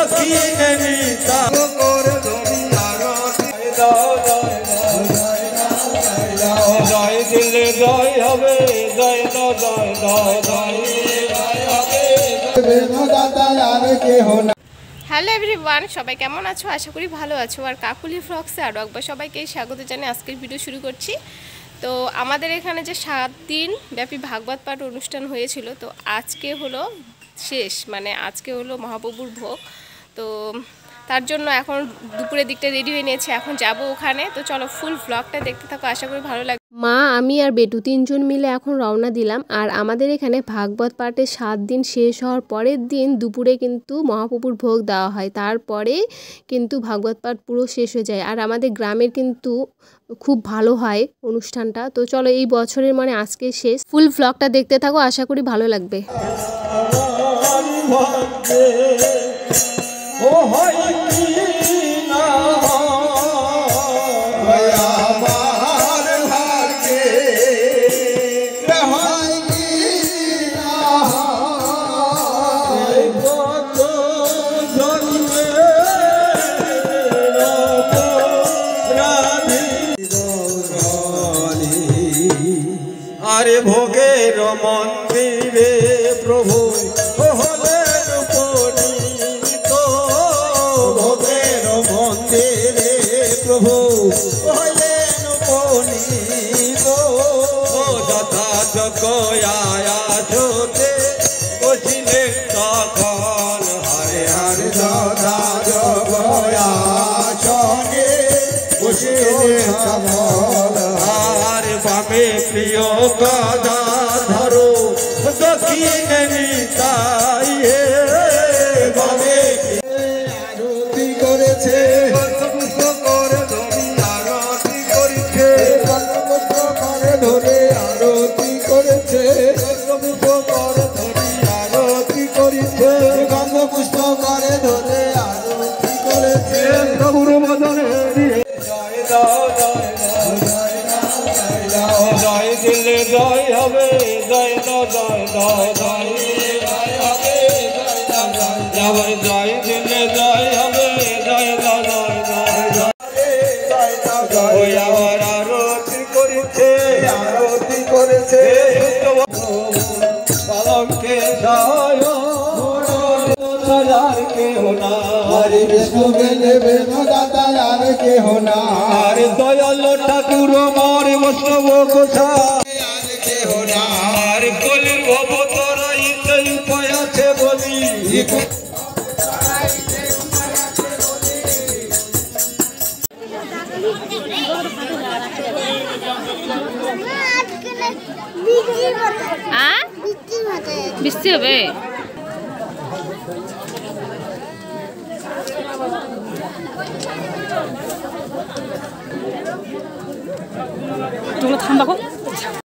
দক্ষিণে নিতা করে ধরি আরতি দাও জয় দাও জয় দিলে জয় হবে জয় দাও জয় দাও জয় হবে বেনদাতা আর কে হোনা। হ্যালো এভরিওয়ান, সবাই কেমন আছো? আশা করি ভালো আছো। আর কাকুলি ফ্লগসে আরও একবার সবাইকে স্বাগত জানিয়ে আজকের ভিডিও শুরু করছি। তো আমাদের এখানে যে 7 দিন ব্যাপী ভাগবত পাঠ অনুষ্ঠান হয়েছিল, তো আজকে হলো শেষ, মানে আজকে হলো মহাপ্রভুর ভোগ। তো তার জন্য এখন দুপুরের দিকটা রেডি হয়ে নিয়েছে, এখন যাব ওখানে। তো চলো ফুল ভ্লগটা দেখতে থাকো, আশা করি ভালো লাগবে। মা, আমি আর বেটু 3 জন মিলে এখন রওনা দিলাম। আর আমাদের এখানে ভাগবত পাঠের 7 দিন শেষ হওয়ার পরের দিন দুপুরে কিন্তু মহাপ্রভুর ভোগ দেওয়া হয়, তারপরে কিন্তু ভাগবত পাঠ পুরো শেষ হয়ে যায়। আর আমাদের গ্রামের কিন্তু খুব ভালো হয় অনুষ্ঠানটা। তো চলো এই বছরের মানে আজকে শেষ, ফুল ভ্লগটা দেখতে থাকো, আশা করি ভালো লাগবে। ও হয় কি না আমার ভাগ্যে হয় কি না কত জন্মে আরে ভোগের মন্দিরে প্রভু হলেন উপনীত, ভোগের মন্দিরে প্রভু হলেন উপনীত। যথা জগয়ায়াসতে বসিলেন তখন হরে হরে যথা জগয়াসনে বসিলেন তখন। আর বামে প্রিয় গদা ধরো দক্ষিণে নিতাই বামে আরতি করেছে করে ধরি আরতি করেছে করে ধরে আরতি করেছে করে ধরি আরতি করেছে গন্ধ পুষ্প করে ধরে আরতি করেছে প্রভুর বদনে জয় দাও জয় দাও জয় দিলে জয় হবে জয় দাও জয় দাও জয় হবে জয় দিলে জয় হবে জয় দাও জয় দাও জয় আবার আরতি করেছে পালকে জয় কে হোনা হরে বিষ্ণু বেলে বেনদাতা আর কে হোনা। আরে দয়াল ঠাকুর মোর বৈষ্ণব গোসাই আর কে হোনা। আরে কলি ভবতরাই সেই উপায় আছে বলি বৃষ্টি হবে।